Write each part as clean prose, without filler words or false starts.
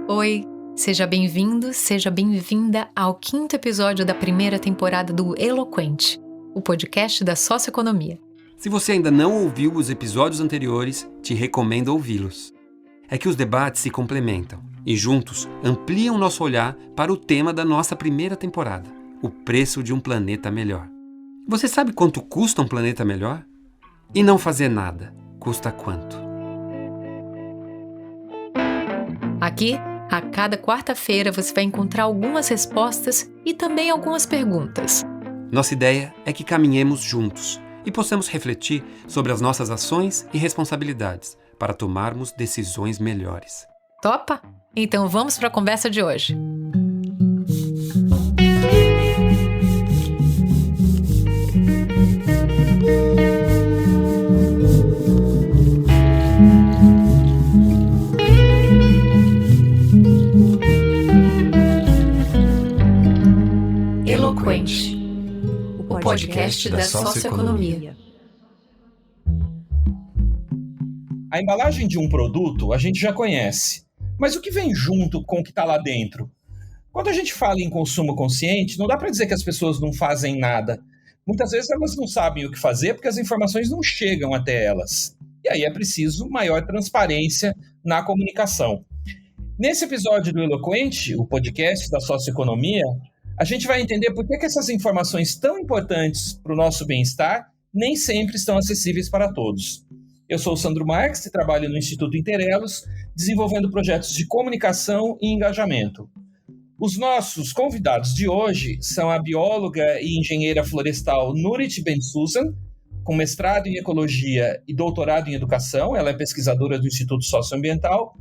Oi, seja bem-vindo, seja bem-vinda ao 5º episódio da primeira temporada do Eloquente, o podcast da Socioeconomia. Se você ainda não ouviu os episódios anteriores, te recomendo ouvi-los. É que os debates se complementam e juntos ampliam nosso olhar para o tema da nossa primeira temporada, o preço de um planeta melhor. Você sabe quanto custa um planeta melhor? E não fazer nada, custa quanto? Aqui, a cada quarta-feira você vai encontrar algumas respostas e também algumas perguntas. Nossa ideia é que caminhemos juntos e possamos refletir sobre as nossas ações e responsabilidades para tomarmos decisões melhores. Topa? Então vamos para a conversa de hoje. Eloquente, o podcast da Socioeconomia. A embalagem de um produto a gente já conhece, mas o que vem junto com o que está lá dentro? Quando a gente fala em consumo consciente, não dá para dizer que as pessoas não fazem nada. Muitas vezes elas não sabem o que fazer porque as informações não chegam até elas. E aí é preciso maior transparência na comunicação. Nesse episódio do Eloquente, o podcast da Socioeconomia, a gente vai entender por que essas informações tão importantes para o nosso bem-estar nem sempre estão acessíveis para todos. Eu sou o Sandro Marques e trabalho no Instituto Interelos, desenvolvendo projetos de comunicação e engajamento. Os nossos convidados de hoje são a bióloga e engenheira florestal Nurit Ben-Susan, com mestrado em ecologia e doutorado em educação, ela é pesquisadora do Instituto Socioambiental,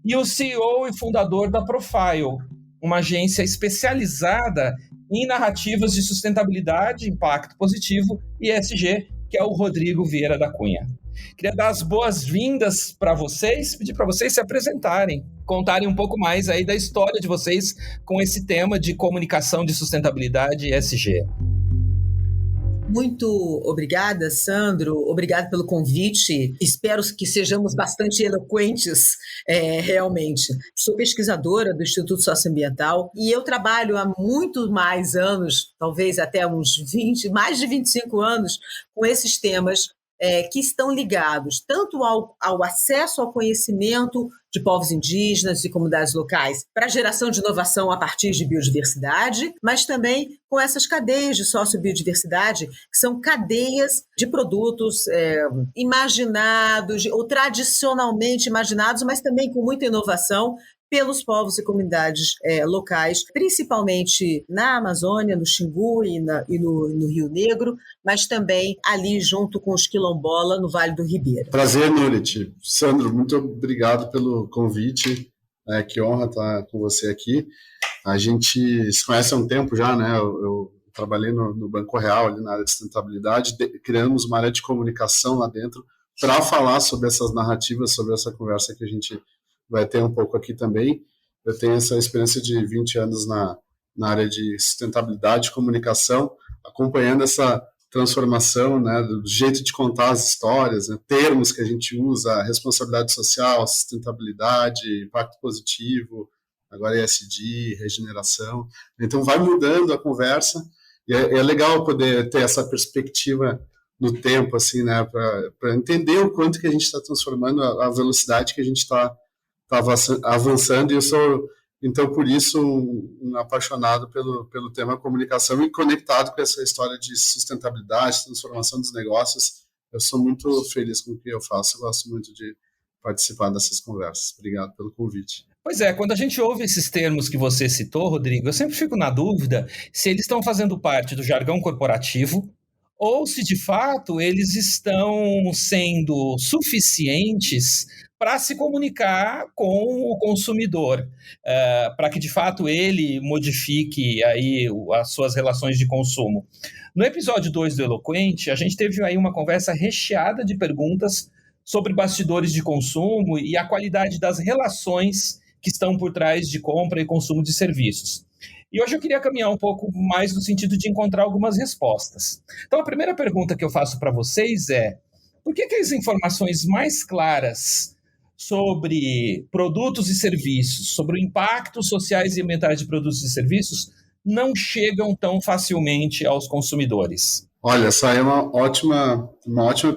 e o CEO e fundador da Profile, uma agência especializada em narrativas de sustentabilidade, impacto positivo e ESG, que é o Rodrigo Vieira da Cunha. Queria dar as boas-vindas para vocês, pedir para vocês se apresentarem, contarem um pouco mais aí da história de vocês com esse tema de comunicação de sustentabilidade e ESG. Muito obrigada, Sandro. Obrigado pelo convite. Espero que sejamos bastante eloquentes, realmente. Sou pesquisadora do Instituto Socioambiental e eu trabalho há muito mais anos, talvez até uns 20, mais de 25 anos, com esses temas que estão ligados tanto ao acesso ao conhecimento de povos indígenas e comunidades locais para a geração de inovação a partir de biodiversidade, mas também com essas cadeias de sociobiodiversidade, que são cadeias de produtos imaginados ou tradicionalmente imaginados, mas também com muita inovação pelos povos e comunidades locais, principalmente na Amazônia, no Xingu e no Rio Negro, mas também ali junto com os quilombola no Vale do Ribeira. Prazer, Nurit. Sandro, muito obrigado pelo convite. Que honra estar com você aqui. A gente se conhece há um tempo já, né? Eu trabalhei no Banco Real, ali na área de sustentabilidade, criamos uma área de comunicação lá dentro para falar sobre essas narrativas, sobre essa conversa que a gente vai ter um pouco aqui também. Eu tenho essa experiência de 20 anos na área de sustentabilidade e comunicação, acompanhando essa transformação, né, do jeito de contar as histórias, né, termos que a gente usa, responsabilidade social, sustentabilidade, impacto positivo, agora ESG, regeneração. Então vai mudando a conversa e é legal poder ter essa perspectiva no tempo, assim, né, para entender o quanto que a gente está transformando, a velocidade que a gente está avançando, e eu sou, então, por isso, um apaixonado pelo tema comunicação e conectado com essa história de sustentabilidade, transformação dos negócios. Eu sou muito feliz com o que eu faço, eu gosto muito de participar dessas conversas. Obrigado pelo convite. Pois é, quando a gente ouve esses termos que você citou, Rodrigo, eu sempre fico na dúvida se eles estão fazendo parte do jargão corporativo ou se, de fato, eles estão sendo suficientes para se comunicar com o consumidor, para que, de fato, ele modifique aí as suas relações de consumo. No episódio 2 do Eloquente, a gente teve aí uma conversa recheada de perguntas sobre bastidores de consumo e a qualidade das relações que estão por trás de compra e consumo de serviços. E hoje eu queria caminhar um pouco mais no sentido de encontrar algumas respostas. Então, a primeira pergunta que eu faço para vocês é: por que as informações mais claras sobre produtos e serviços, sobre o impacto sociais e ambientais de produtos e serviços, não chegam tão facilmente aos consumidores? Olha, essa é uma ótima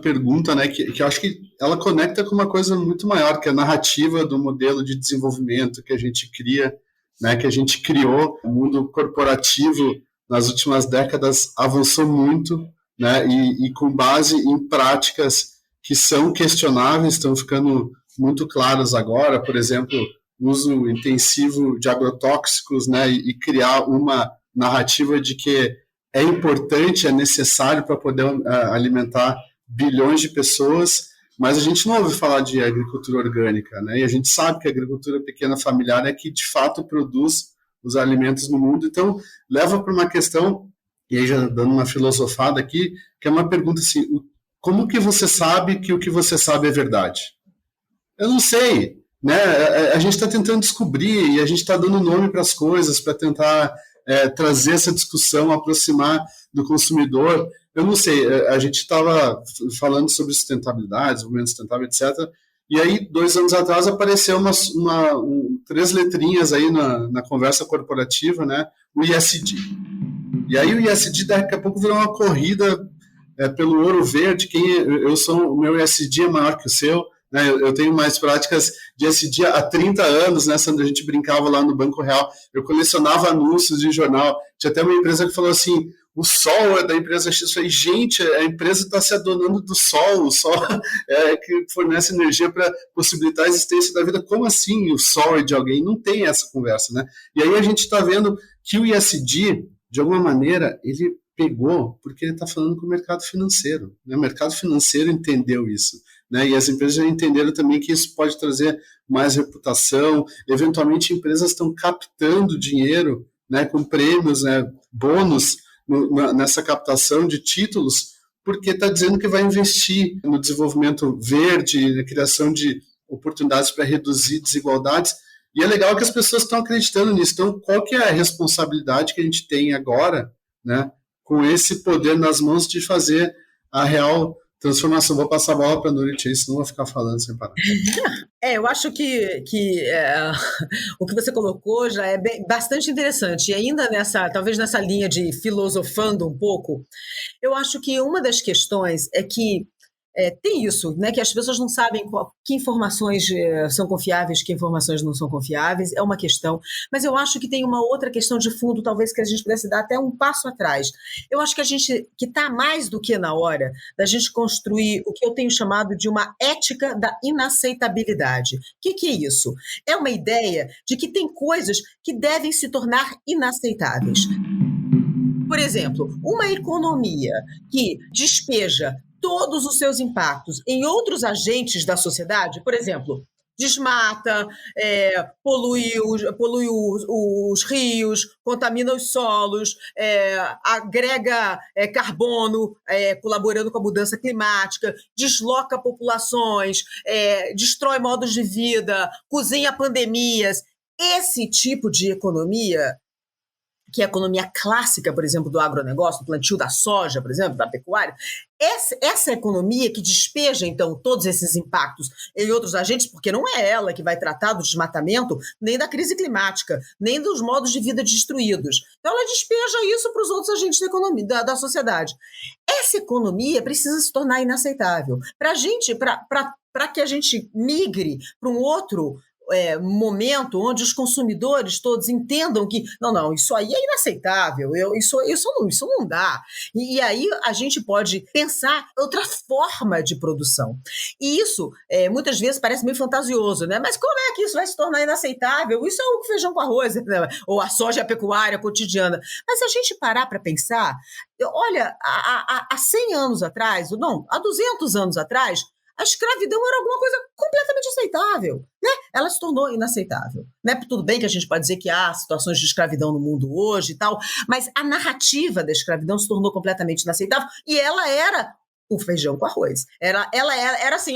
pergunta, né? Que eu acho que ela conecta com uma coisa muito maior, que é a narrativa do modelo de desenvolvimento que a gente cria, né? Que a gente criou. O mundo corporativo, nas últimas décadas, avançou muito, né? E com base em práticas que são questionáveis, estão ficando muito claras agora. Por exemplo, uso intensivo de agrotóxicos, né? E criar uma narrativa de que é importante, é necessário para poder alimentar bilhões de pessoas, mas a gente não ouve falar de agricultura orgânica, né? E a gente sabe que a agricultura pequena familiar é que, de fato, produz os alimentos no mundo. Então, leva para uma questão, e aí já dando uma filosofada aqui, que é uma pergunta assim, como que você sabe que o que você sabe é verdade? Eu não sei, né? A gente está tentando descobrir e a gente está dando nome para as coisas, para tentar trazer essa discussão, aproximar do consumidor. Eu não sei, a gente estava falando sobre sustentabilidade, desenvolvimento sustentável, etc. E aí, 2 anos atrás, apareceu 3 letrinhas aí na conversa corporativa, né? O ISD. E aí o ISD daqui a pouco virou uma corrida pelo ouro verde. O meu ISD é maior que o seu. Né, eu tenho mais práticas de ISD há 30 anos, né, Sandra? A gente brincava lá no Banco Real, eu colecionava anúncios de jornal, tinha até uma empresa que falou assim, o sol é da empresa X. Eu falei, gente, a empresa está se adonando do sol, o sol é que fornece energia para possibilitar a existência da vida. Como assim o sol é de alguém? Não tem essa conversa, né? E aí a gente está vendo que o ISD, de alguma maneira, ele pegou porque ele está falando com o mercado financeiro, né? O mercado financeiro entendeu isso, né? E as empresas já entenderam também que isso pode trazer mais reputação. Eventualmente, empresas estão captando dinheiro, né, com prêmios, né, bônus nessa captação de títulos, porque está dizendo que vai investir no desenvolvimento verde, na criação de oportunidades para reduzir desigualdades. E é legal que as pessoas estão acreditando nisso. Então, qual que é a responsabilidade que a gente tem agora, né, com esse poder nas mãos de fazer a real transformação? Vou passar a bola para a Nurit aí, senão vou ficar falando sem parar. Eu acho que o que você colocou já é bastante interessante. E ainda talvez nessa linha de filosofando um pouco, eu acho que uma das questões é que tem isso, né, que as pessoas não sabem que informações são confiáveis, que informações não são confiáveis, é uma questão, mas eu acho que tem uma outra questão de fundo, talvez que a gente pudesse dar até um passo atrás. Eu acho que que está mais do que na hora da gente construir o que eu tenho chamado de uma ética da inaceitabilidade. O que é isso? É uma ideia de que tem coisas que devem se tornar inaceitáveis. Por exemplo, uma economia que despeja todos os seus impactos em outros agentes da sociedade, por exemplo, desmata, polui os rios, contamina os solos, agrega carbono, colaborando com a mudança climática, desloca populações, destrói modos de vida, cozinha pandemias. Esse tipo de economia, que é a economia clássica, por exemplo, do agronegócio, do plantio da soja, por exemplo, da pecuária, essa economia que despeja, então, todos esses impactos em outros agentes, porque não é ela que vai tratar do desmatamento, nem da crise climática, nem dos modos de vida destruídos. Então, ela despeja isso para os outros agentes da economia, da sociedade. Essa economia precisa se tornar inaceitável. Para que a gente migre para um outro momento onde os consumidores todos entendam que não, isso aí é inaceitável, isso não dá. E aí a gente pode pensar outra forma de produção. E isso muitas vezes parece meio fantasioso, né? Mas como é que isso vai se tornar inaceitável? Isso é o feijão com arroz, né? Ou a soja e a pecuária cotidiana. Mas se a gente parar para pensar, olha, há 100 anos atrás, não, há 200 anos atrás, a escravidão era alguma coisa completamente aceitável, né? Ela se tornou inaceitável, né? Tudo bem que a gente pode dizer que há situações de escravidão no mundo hoje e tal, mas a narrativa da escravidão se tornou completamente inaceitável e ela era o feijão com arroz. Ela era assim,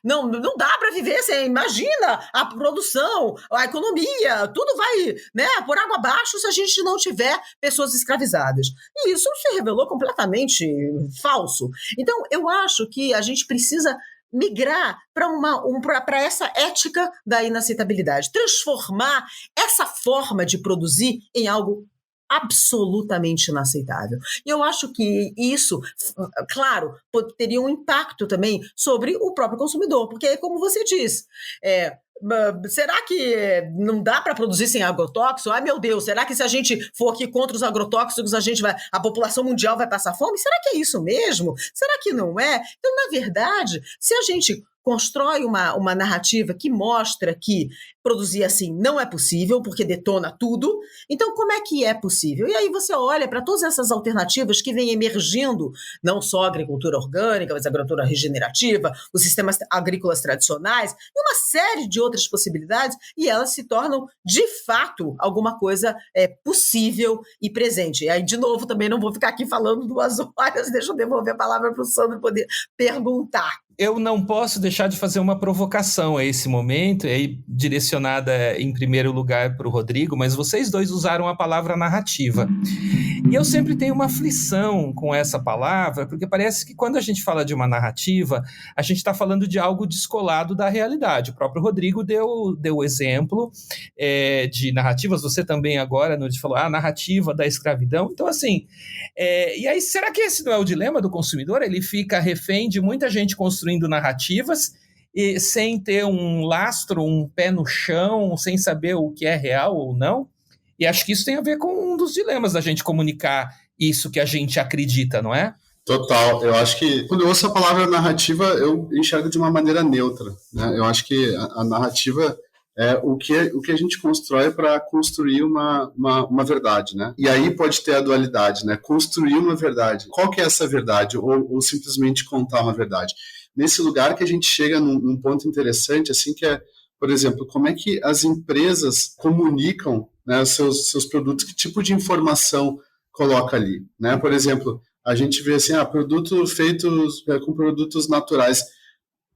não dá para viver sem, imagina a produção, a economia, tudo vai, né, por água abaixo se a gente não tiver pessoas escravizadas. E isso se revelou completamente falso. Então, eu acho que a gente precisa migrar para essa ética da inaceitabilidade, transformar essa forma de produzir em algo absolutamente inaceitável. E eu acho que isso, claro, teria um impacto também sobre o próprio consumidor, porque, como você diz, será que não dá para produzir sem agrotóxico? Ai, meu Deus, será que se a gente for aqui contra os agrotóxicos, a população mundial vai passar fome? Será que é isso mesmo? Será que não é? Então, na verdade, se a gente constrói uma narrativa que mostra que produzir assim não é possível, porque detona tudo, então como é que é possível? E aí você olha para todas essas alternativas que vêm emergindo, não só a agricultura orgânica, mas a agricultura regenerativa, os sistemas agrícolas tradicionais, e uma série de outras possibilidades, e elas se tornam, de fato, alguma coisa possível e presente. E aí, de novo, também não vou ficar aqui falando 2 horas, deixa eu devolver a palavra para o Sandro poder perguntar. Eu não posso deixar de fazer uma provocação a esse momento, aí direcionada em primeiro lugar para o Rodrigo, mas vocês dois usaram a palavra narrativa. E eu sempre tenho uma aflição com essa palavra, porque parece que quando a gente fala de uma narrativa, a gente está falando de algo descolado da realidade. O próprio Rodrigo deu exemplo de narrativas, você também agora nos falou a narrativa da escravidão. Então, assim, e aí será que esse não é o dilema do consumidor? Ele fica refém de muita gente construindo narrativas e sem ter um lastro, um pé no chão, sem saber o que é real ou não. E acho que isso tem a ver com um dos dilemas da gente comunicar isso que a gente acredita, não é? Total. Eu acho que quando eu ouço a palavra narrativa, eu enxergo de uma maneira neutra, né? Eu acho que a narrativa é o que a gente constrói para construir uma verdade, né? E aí pode ter a dualidade, né? Construir uma verdade. Qual que é essa verdade? Ou simplesmente contar uma verdade? Nesse lugar que a gente chega num ponto interessante, assim, que é, por exemplo, como é que as empresas comunicam, né, seus produtos, que tipo de informação coloca ali, né? Por exemplo, a gente vê assim, produtos feitos com produtos naturais.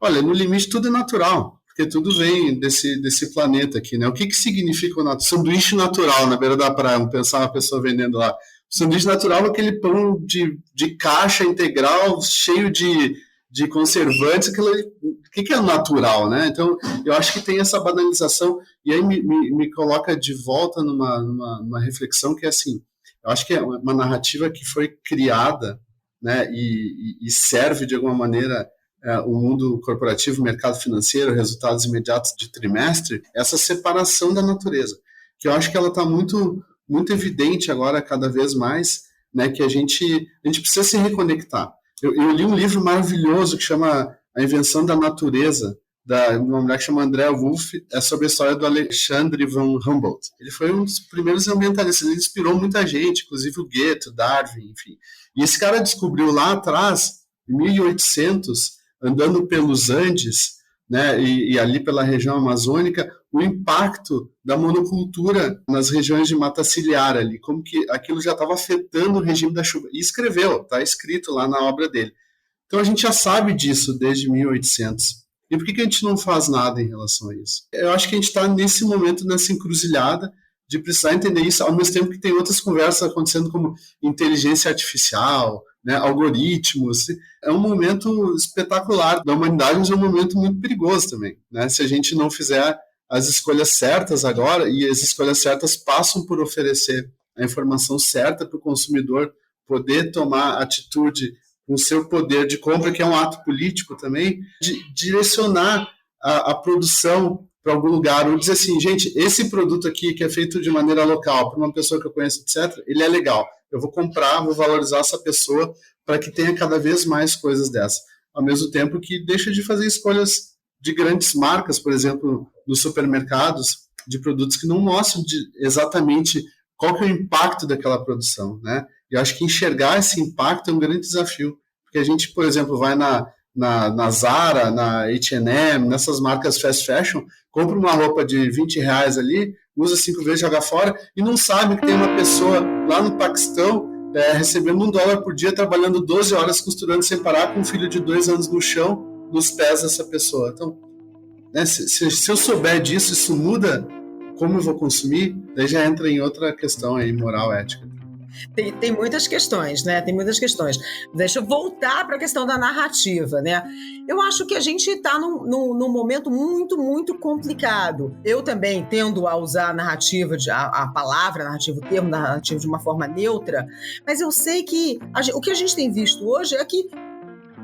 Olha, no limite tudo é natural, porque tudo vem desse planeta aqui, né? O que significa o sanduíche natural na beira da praia? Vamos pensar uma pessoa vendendo lá. O sanduíche natural é aquele pão de caixa integral, cheio de conservantes, o que é natural, né? Então, eu acho que tem essa banalização, e aí me coloca de volta numa reflexão que é assim, eu acho que é uma narrativa que foi criada, né, e serve de alguma maneira o mundo corporativo, mercado financeiro, resultados imediatos de trimestre, essa separação da natureza, que eu acho que ela está muito, muito evidente agora, cada vez mais, né, que a gente precisa se reconectar. Eu li um livro maravilhoso que chama A Invenção da Natureza, de uma mulher que chama Andrea Wolff, sobre a história do Alexandre von Humboldt. Ele foi um dos primeiros ambientalistas, ele inspirou muita gente, inclusive o Goethe, Darwin, enfim. E esse cara descobriu lá atrás, em 1800, andando pelos Andes, né, e ali pela região amazônica, o impacto da monocultura nas regiões de mata ciliar ali, como que aquilo já estava afetando o regime da chuva. E escreveu, está escrito lá na obra dele. Então a gente já sabe disso desde 1800. E por que a gente não faz nada em relação a isso? Eu acho que a gente está nesse momento, nessa encruzilhada, de precisar entender isso, ao mesmo tempo que tem outras conversas acontecendo como inteligência artificial, né, algoritmos. É um momento espetacular da humanidade, mas é um momento muito perigoso também, né? Se a gente não fizer as escolhas certas agora, e as escolhas certas passam por oferecer a informação certa para o consumidor poder tomar atitude com o seu poder de compra, que é um ato político também, de direcionar a produção para algum lugar, ou dizer assim, gente, esse produto aqui que é feito de maneira local, para uma pessoa que eu conheço, etc., ele é legal. Eu vou comprar, vou valorizar essa pessoa para que tenha cada vez mais coisas dessas. Ao mesmo tempo que deixa de fazer escolhas de grandes marcas, por exemplo, nos supermercados, de produtos que não mostram exatamente qual que é o impacto daquela produção, né? E eu acho que enxergar esse impacto é um grande desafio, porque a gente, por exemplo, vai na Zara, na H&M, nessas marcas fast fashion, compra uma roupa de R$20 ali, usa 5 vezes, joga fora, e não sabe que tem uma pessoa lá no Paquistão recebendo $1 por dia, trabalhando 12 horas costurando sem parar, com um filho de 2 anos no chão, nos pés dessa pessoa. Então, né, se eu souber disso, isso muda como eu vou consumir, daí já entra em outra questão aí, moral, ética. Tem muitas questões, né? Tem muitas questões. Deixa eu voltar para a questão da narrativa, né? Eu acho que a gente está num momento muito, muito complicado. Eu também tendo a usar a narrativa, a palavra narrativa, o termo narrativa de uma forma neutra, mas eu sei que o que a gente tem visto hoje é que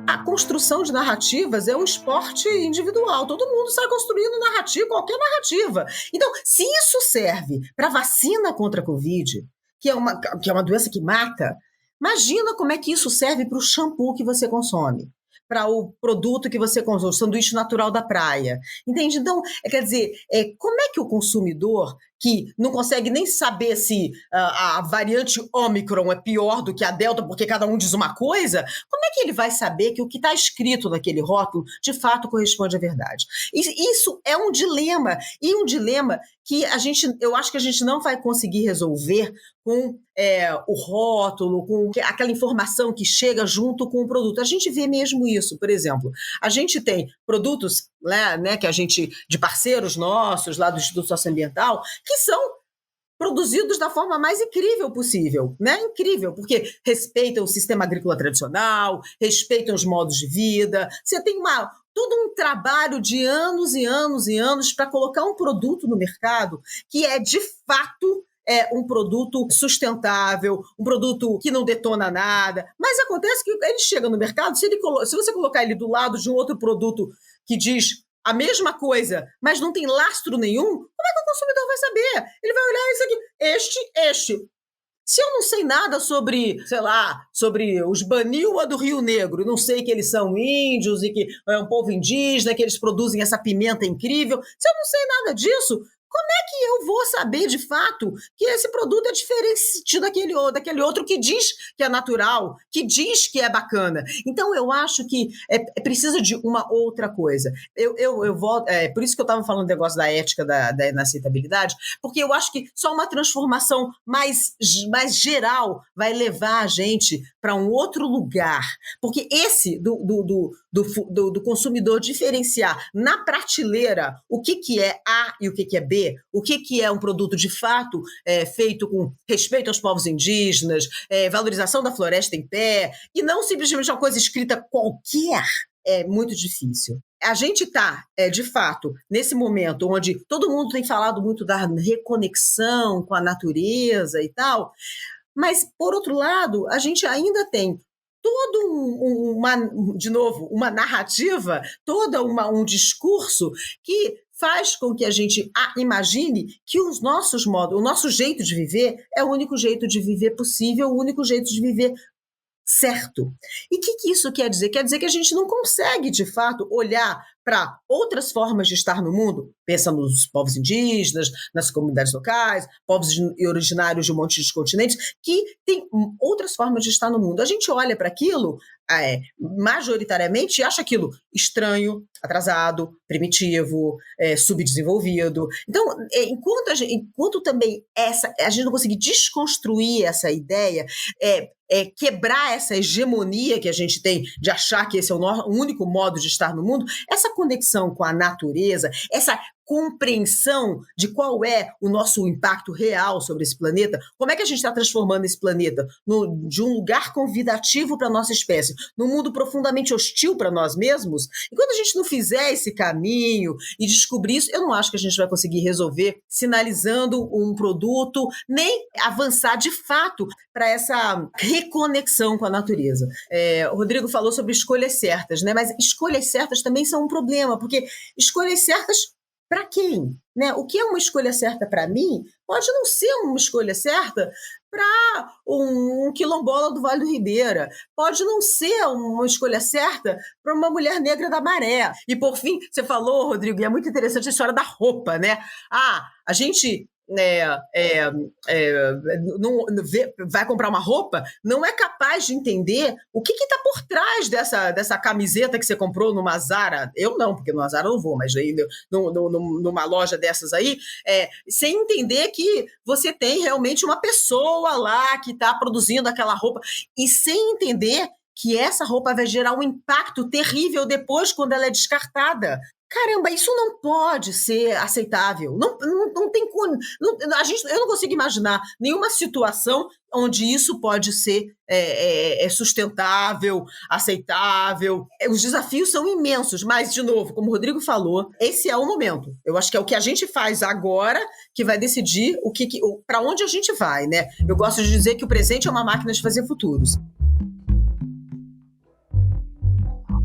a construção de narrativas é um esporte individual. Todo mundo sai construindo narrativa, qualquer narrativa. Então, se isso serve para vacina contra a Covid, que é uma doença que mata, imagina como é que isso serve para o shampoo que você consome, para o produto que você consome, o sanduíche natural da praia. Entende? Então, quer dizer, como é que o consumidor que não consegue nem saber se a variante Ômicron é pior do que a Delta, porque cada um diz uma coisa, como é que ele vai saber que o que está escrito naquele rótulo de fato corresponde à verdade? Isso é um dilema, e um dilema que eu acho que a gente não vai conseguir resolver com o rótulo, com aquela informação que chega junto com o produto. A gente vê mesmo isso, por exemplo, a gente tem produtos, né, que a gente, de parceiros nossos lá do Instituto Socioambiental, que são produzidos da forma mais incrível possível, né? Incrível, porque respeitam o sistema agrícola tradicional, respeitam os modos de vida. Você tem todo um trabalho de anos e anos e anos para colocar um produto no mercado que é, de fato, um produto sustentável, um produto que não detona nada. Mas acontece que ele chega no mercado, se você colocar ele do lado de um outro produto que diz a mesma coisa, mas não tem lastro nenhum, como é que o consumidor vai saber? Ele vai olhar isso aqui, este. Se eu não sei nada sobre, sei lá, sobre os Baniwa do Rio Negro, não sei que eles são índios e que é um povo indígena, que eles produzem essa pimenta incrível, se eu não sei nada disso, como é que eu vou saber, de fato, que esse produto é diferente daquele outro que diz que é natural, que diz que é bacana? Então, eu acho que precisa de uma outra coisa. Eu volto, por isso que eu estava falando do negócio da ética, da inaceitabilidade, porque eu acho que só uma transformação mais geral vai levar a gente para um outro lugar. Porque esse do consumidor diferenciar na prateleira o que é A e o que é B, o que é um produto de fato feito com respeito aos povos indígenas, valorização da floresta em pé, e não simplesmente uma coisa escrita qualquer, é muito difícil. A gente está, de fato, nesse momento onde todo mundo tem falado muito da reconexão com a natureza e tal, mas, por outro lado, a gente ainda tem uma narrativa, um discurso que faz com que a gente imagine que o nosso jeito de viver é o único jeito de viver possível, o único jeito de viver certo. E o que isso quer dizer? Quer dizer que a gente não consegue, de fato, olhar para outras formas de estar no mundo, pensa nos povos indígenas, nas comunidades locais, povos originários de um monte de continentes, que tem outras formas de estar no mundo. A gente olha para aquilo, majoritariamente, e acha aquilo estranho, atrasado, primitivo, subdesenvolvido. Então, enquanto também a gente não conseguir desconstruir essa ideia, quebrar essa hegemonia que a gente tem de achar que esse é o único modo de estar no mundo, essa conexão com a natureza, essa compreensão de qual é o nosso impacto real sobre esse planeta, como é que a gente está transformando esse planeta de um lugar convidativo para a nossa espécie, num mundo profundamente hostil para nós mesmos. E quando a gente não fizer esse caminho e descobrir isso, eu não acho que a gente vai conseguir resolver sinalizando um produto, nem avançar de fato para essa reconexão com a natureza. O Rodrigo falou sobre escolhas certas, né? Mas escolhas certas também são um problema, porque escolhas certas para quem? Né? O que é uma escolha certa para mim pode não ser uma escolha certa para um quilombola do Vale do Ribeira, pode não ser uma escolha certa para uma mulher negra da Maré. E, por fim, você falou, Rodrigo, e é muito interessante a história da roupa, né? A gente vai comprar uma roupa, não é capaz de entender o que está por trás dessa camiseta que você comprou numa Zara. Eu não, porque numa Zara eu não vou, mas aí numa loja dessas aí, sem entender que você tem realmente uma pessoa lá que está produzindo aquela roupa, e sem entender que essa roupa vai gerar um impacto terrível depois quando ela é descartada. Caramba, isso não pode ser aceitável. Não tem como. Eu não consigo imaginar nenhuma situação onde isso pode ser sustentável, aceitável. Os desafios são imensos, mas, de novo, como o Rodrigo falou, esse é o momento. Eu acho que é o que a gente faz agora que vai decidir para onde a gente vai, né? Eu gosto de dizer que o presente é uma máquina de fazer futuros.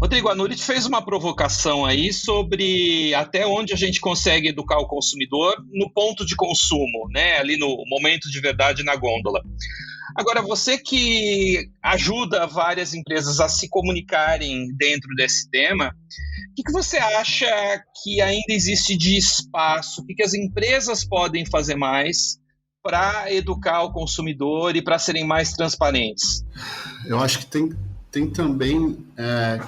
Rodrigo, a Nurit fez uma provocação aí sobre até onde a gente consegue educar o consumidor no ponto de consumo, né? Ali no momento de verdade na gôndola. Agora, você que ajuda várias empresas a se comunicarem dentro desse tema, o que você acha que ainda existe de espaço? O que as empresas podem fazer mais para educar o consumidor e para serem mais transparentes? Eu acho que tem também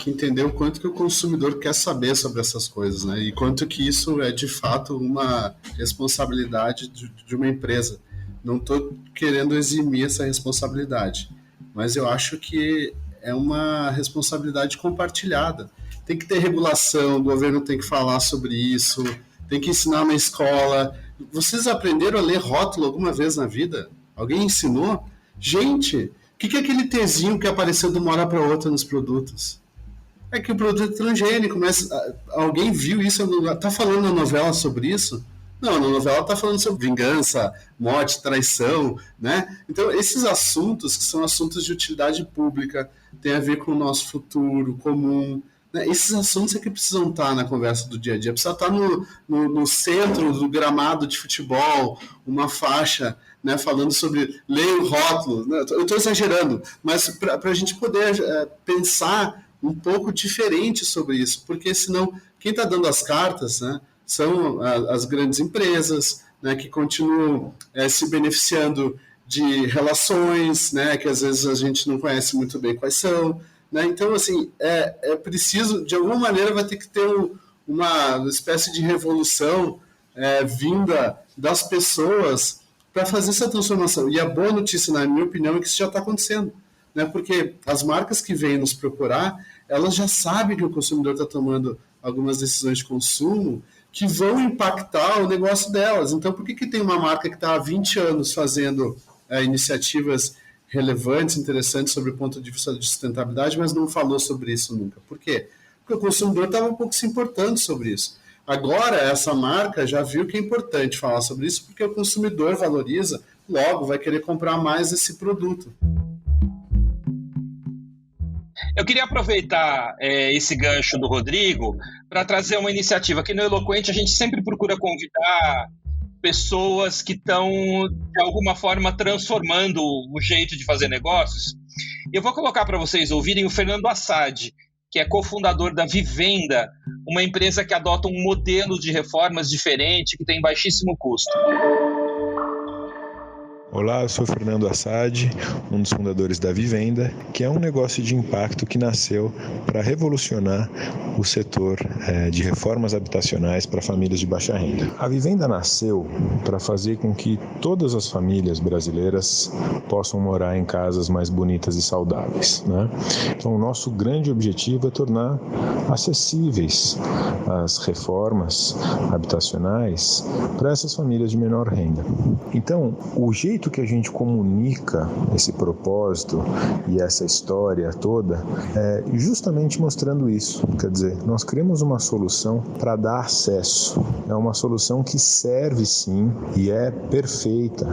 que entender o quanto que o consumidor quer saber sobre essas coisas, né? E quanto que isso é, de fato, uma responsabilidade de uma empresa. Não estou querendo eximir essa responsabilidade, mas eu acho que é uma responsabilidade compartilhada. Tem que ter regulação, o governo tem que falar sobre isso, tem que ensinar na escola. Vocês aprenderam a ler rótulo alguma vez na vida? Alguém ensinou? Gente, o que é aquele Tzinho que apareceu de uma hora para outra nos produtos? É que o produto é transgênico, mas alguém viu isso? Está falando na novela sobre isso? Não, na novela está falando sobre vingança, morte, traição, né? Então, esses assuntos, que são assuntos de utilidade pública, tem a ver com o nosso futuro comum, né? Esses assuntos é que precisam estar na conversa do dia a dia. Precisa estar no centro do gramado de futebol, uma faixa, né, falando sobre leia o rótulo. Eu estou exagerando, mas para a gente poder pensar um pouco diferente sobre isso, porque senão quem está dando as cartas, né, são as grandes empresas, né, que continuam se beneficiando de relações, né, que às vezes a gente não conhece muito bem quais são, né? Então, assim, é preciso, de alguma maneira, vai ter que ter uma espécie de revolução vinda das pessoas para fazer essa transformação. E a boa notícia, na minha opinião, é que isso já está acontecendo, né? Porque as marcas que vêm nos procurar, elas já sabem que o consumidor está tomando algumas decisões de consumo que vão impactar o negócio delas. Então, por que tem uma marca que está há 20 anos fazendo iniciativas relevantes, interessantes sobre o ponto de vista de sustentabilidade, mas não falou sobre isso nunca? Por quê? Porque o consumidor estava um pouco se importando sobre isso. Agora, essa marca já viu que é importante falar sobre isso, porque o consumidor valoriza, logo vai querer comprar mais esse produto. Eu queria aproveitar esse gancho do Rodrigo para trazer uma iniciativa. Aqui no Eloquente a gente sempre procura convidar pessoas que estão, de alguma forma, transformando o jeito de fazer negócios. Eu vou colocar para vocês ouvirem o Fernando Assad, que é cofundador da Vivenda, uma empresa que adota um modelo de reformas diferente, que tem baixíssimo custo. Olá, eu sou Fernando Assad, um dos fundadores da Vivenda, que é um negócio de impacto que nasceu para revolucionar o setor de reformas habitacionais para famílias de baixa renda. A Vivenda nasceu para fazer com que todas as famílias brasileiras possam morar em casas mais bonitas e saudáveis, né? Então, o nosso grande objetivo é tornar acessíveis as reformas habitacionais para essas famílias de menor renda. Então, o jeito que a gente comunica esse propósito e essa história toda é justamente mostrando isso. Quer dizer, nós criamos uma solução para dar acesso. É uma solução que serve sim e é perfeita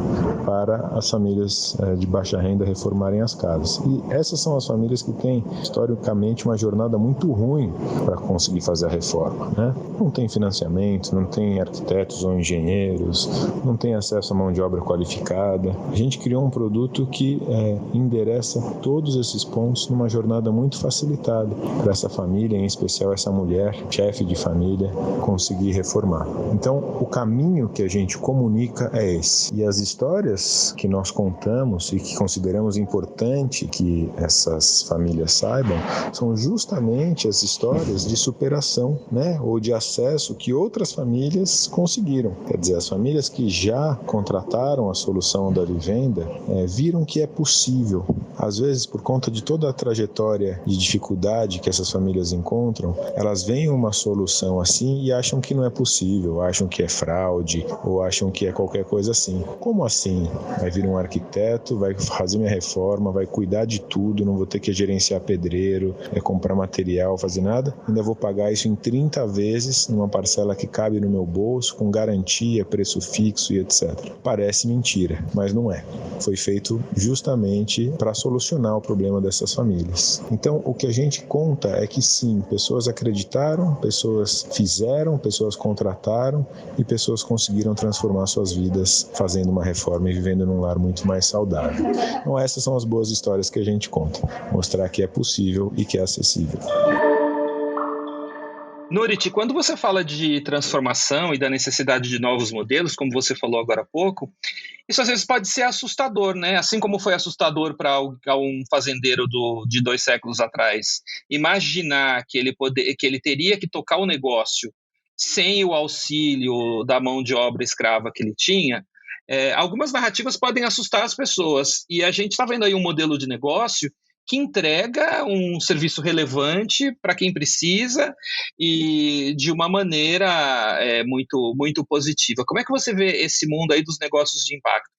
para as famílias de baixa renda reformarem as casas. E essas são as famílias que têm, historicamente, uma jornada muito ruim para conseguir fazer a reforma, né? Não tem financiamento, não tem arquitetos ou engenheiros, não tem acesso à mão de obra qualificada. A gente criou um produto que endereça todos esses pontos numa jornada muito facilitada para essa família, em especial essa mulher, chefe de família, conseguir reformar. Então, o caminho que a gente comunica é esse. E as histórias que nós contamos e que consideramos importante que essas famílias saibam são justamente as histórias de superação, né, ou de acesso que outras famílias conseguiram. Quer dizer, as famílias que já contrataram a solução mão da vivenda, viram que é possível. Às vezes, por conta de toda a trajetória de dificuldade que essas famílias encontram, elas veem uma solução assim e acham que não é possível, acham que é fraude ou acham que é qualquer coisa assim. Como assim? Vai vir um arquiteto, vai fazer minha reforma, vai cuidar de tudo, não vou ter que gerenciar pedreiro, comprar material, fazer nada, ainda vou pagar isso em 30 vezes numa parcela que cabe no meu bolso, com garantia, preço fixo e etc. Parece mentira, mas não é. Foi feito justamente para solucionar o problema dessas famílias. Então, o que a gente conta é que sim, pessoas acreditaram, pessoas fizeram, pessoas contrataram e pessoas conseguiram transformar suas vidas fazendo uma reforma e vivendo num lar muito mais saudável. Então, essas são as boas histórias que a gente conta. Mostrar que é possível e que é acessível. Nurit, quando você fala de transformação e da necessidade de novos modelos, como você falou agora há pouco, isso às vezes pode ser assustador, né? Assim como foi assustador para um fazendeiro de 2 séculos atrás imaginar que ele teria que tocar o negócio sem o auxílio da mão de obra escrava que ele tinha, algumas narrativas podem assustar as pessoas. E a gente está vendo aí um modelo de negócio que entrega um serviço relevante para quem precisa e de uma maneira muito, muito positiva. Como é que você vê esse mundo aí dos negócios de impacto?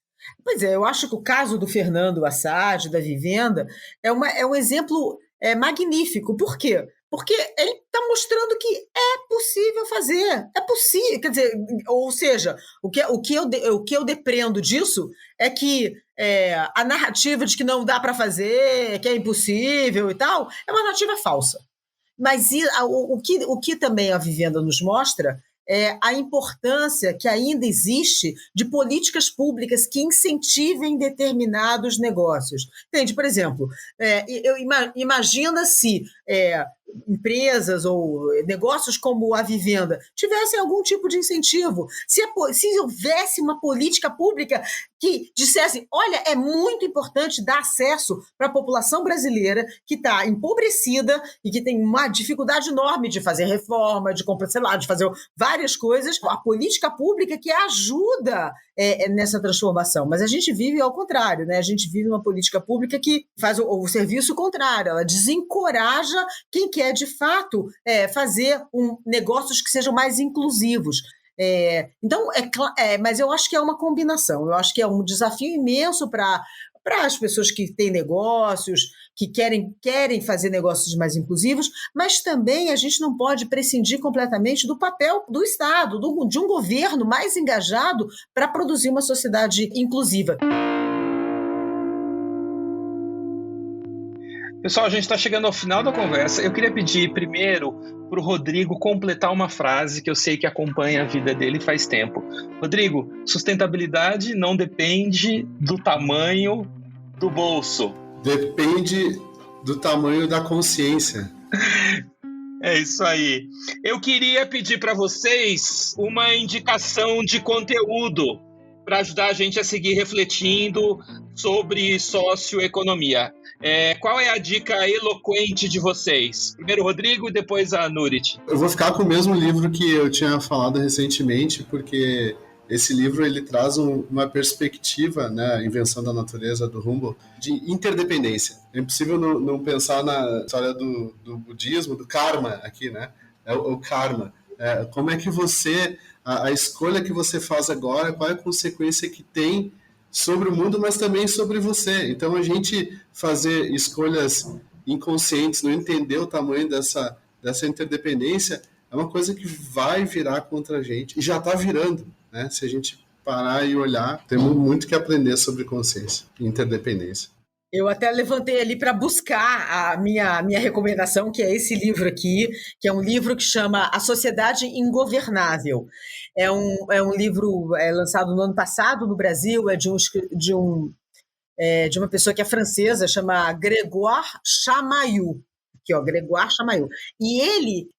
Pois é, eu acho que o caso do Fernando Assad, da Vivenda, é um exemplo magnífico. Por quê? Porque ele está mostrando que é possível fazer. É possível. Quer dizer, ou seja, o que eu depreendo disso é que a narrativa de que não dá para fazer, que é impossível e tal, é uma narrativa falsa. Mas o que também a Vivenda nos mostra é a importância que ainda existe de políticas públicas que incentivem determinados negócios. Entende? Por exemplo, imagina se empresas ou negócios como a Vivenda tivessem algum tipo de incentivo, se houvesse uma política pública que dissesse, olha, é muito importante dar acesso para a população brasileira que está empobrecida e que tem uma dificuldade enorme de fazer reforma, de comprar, sei lá, de fazer várias coisas, a política pública que ajuda nessa transformação. Mas a gente vive ao contrário, né? A gente vive uma política pública que faz o serviço contrário, ela desencoraja quem quer, de fato, fazer negócios que sejam mais inclusivos. Então, mas eu acho que é uma combinação, eu acho que é um desafio imenso para as pessoas que têm negócios, que querem fazer negócios mais inclusivos, mas também a gente não pode prescindir completamente do papel do Estado, de um governo mais engajado para produzir uma sociedade inclusiva. Pessoal, a gente está chegando ao final da conversa. Eu queria pedir primeiro para o Rodrigo completar uma frase que eu sei que acompanha a vida dele faz tempo. Rodrigo, sustentabilidade não depende do tamanho do bolso. Depende do tamanho da consciência. É isso aí. Eu queria pedir para vocês uma indicação de conteúdo para ajudar a gente a seguir refletindo sobre socioeconomia. Qual é a dica eloquente de vocês? Primeiro o Rodrigo e depois a Nurit. Eu vou ficar com o mesmo livro que eu tinha falado recentemente, porque esse livro ele traz uma perspectiva, né, a Invenção da Natureza, do Humboldt, de interdependência. É impossível não pensar na história do budismo, do karma aqui, né? O karma. Como é que a escolha que você faz agora, qual é a consequência que tem sobre o mundo, mas também sobre você. Então, a gente fazer escolhas inconscientes, não entender o tamanho dessa interdependência, é uma coisa que vai virar contra a gente, e já está virando, né? Se a gente parar e olhar, temos muito que aprender sobre consciência e interdependência. Eu até levantei ali para buscar a minha recomendação, que é esse livro aqui, que é um livro que chama A Sociedade Ingovernável. É um livro lançado no ano passado no Brasil, de uma pessoa que é francesa, chama Grégoire Chamayou. Aqui, ó, Grégoire Chamayou. E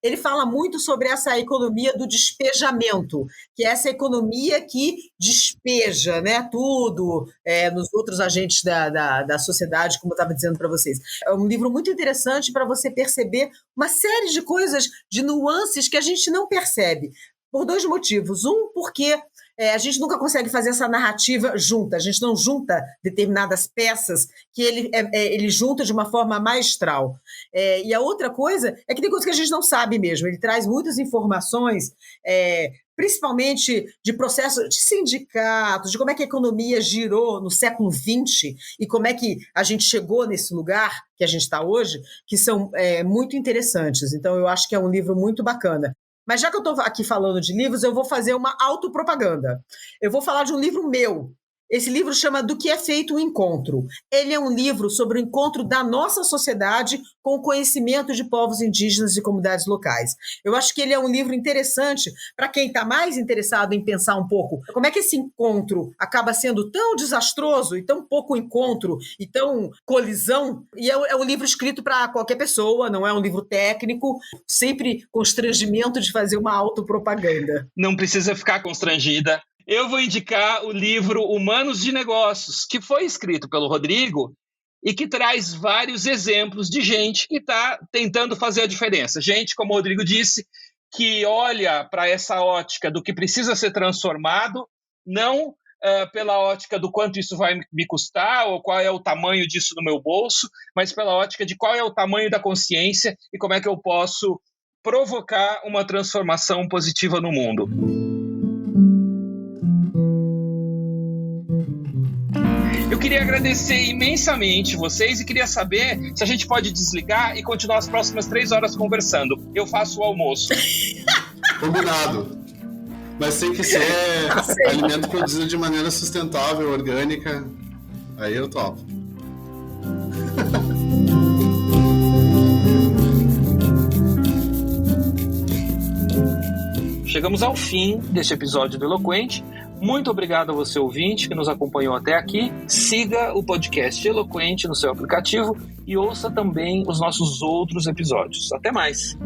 ele fala muito sobre essa economia do despejamento, que é essa economia que despeja, né, tudo nos outros agentes da sociedade, como eu estava dizendo para vocês. É um livro muito interessante para você perceber uma série de coisas, de nuances que a gente não percebe. por 2 motivos. Um, porque a gente nunca consegue fazer essa narrativa junta, a gente não junta determinadas peças que ele junta de uma forma maestral. E a outra coisa é que tem coisas que a gente não sabe mesmo, ele traz muitas informações, principalmente de processos de sindicatos, de como é que a economia girou no século XX e como é que a gente chegou nesse lugar que a gente está hoje, que são muito interessantes. Então, eu acho que é um livro muito bacana. Mas já que eu estou aqui falando de livros, eu vou fazer uma autopropaganda. Eu vou falar de um livro meu. Esse livro chama Do que é feito o encontro. Ele é um livro sobre o encontro da nossa sociedade com o conhecimento de povos indígenas e comunidades locais. Eu acho que ele é um livro interessante para quem está mais interessado em pensar um pouco como é que esse encontro acaba sendo tão desastroso e tão pouco encontro e tão colisão. E é um livro escrito para qualquer pessoa, não é um livro técnico, sempre constrangimento de fazer uma autopropaganda. Não precisa ficar constrangida. Eu vou indicar o livro Humanos de Negócios, que foi escrito pelo Rodrigo e que traz vários exemplos de gente que está tentando fazer a diferença. Gente, como o Rodrigo disse, que olha para essa ótica do que precisa ser transformado, não pela ótica do quanto isso vai me custar ou qual é o tamanho disso no meu bolso, mas pela ótica de qual é o tamanho da consciência e como é que eu posso provocar uma transformação positiva no mundo. Eu queria agradecer imensamente vocês e queria saber se a gente pode desligar e continuar as próximas 3 horas conversando. Eu faço o almoço. Combinado. Mas tem que ser alimento produzido de maneira sustentável, orgânica. Aí eu topo. Chegamos ao fim deste episódio do Eloquente. Muito obrigado a você, ouvinte, que nos acompanhou até aqui. Siga o podcast Eloquente no seu aplicativo e ouça também os nossos outros episódios. Até mais!